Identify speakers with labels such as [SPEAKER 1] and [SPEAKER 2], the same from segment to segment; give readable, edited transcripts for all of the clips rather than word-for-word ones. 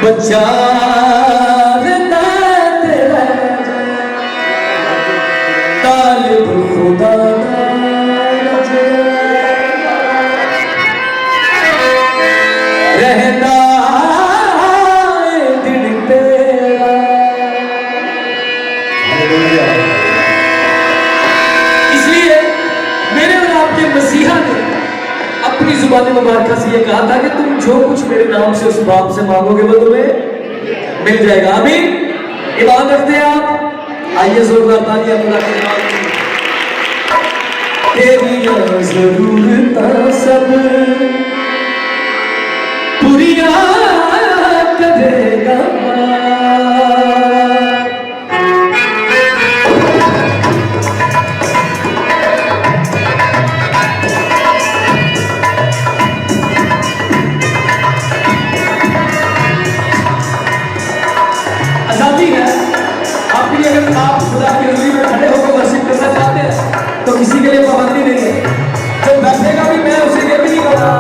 [SPEAKER 1] बच्चा तालिब खुदा रहता दिन तेरा। इसलिए मेरे और आपके मसीहा ने अपनी जुबान मुबारक से ये कहा था कि तुम जो कुछ मेरे नाम से उस बाप से मांगोगे वो तुम्हें मिल जाएगा। आमीन। ईमान रखते हैं आप? आइए जोरदार तालियां खुदा के नाम में। तेरी ज़रूरतां सब पूरियां करेगा। आजादी है आपके लिए। अगर आप खुदा की हुजूरी में खड़े होकर वर्शिप करना चाहते हैं तो किसी के लिए पाबंदी नहीं है। जो बैठेगा भी मैं उसे ये भी नहीं कहूँगा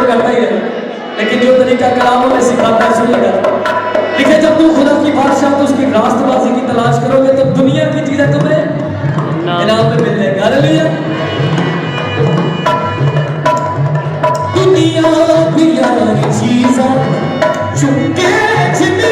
[SPEAKER 1] तो करता ही है, लेकिन जो तरीका कलामों में सिखाता है सुनिएगा। लिखे जब तुम खुदा की बादशाह तो उसकी रास्तबाजी की तलाश करोगे तो दुनिया की चीजें तुम्हें इनाम में मिल जाएंगे। हालेलुया। दुनिया की चीजें चुपके छिपी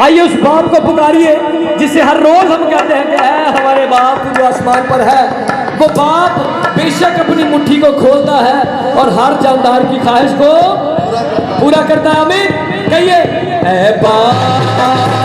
[SPEAKER 1] आइए उस बाप को पुकारिए जिसे हर रोज हम कहते हैं कि है हमारे बाप जो आसमान पर है। वो बाप बेशक अपनी मुट्ठी को खोलता है और हर जानदार की ख्वाहिश को पूरा करता है। आमीन कहिए। है बाप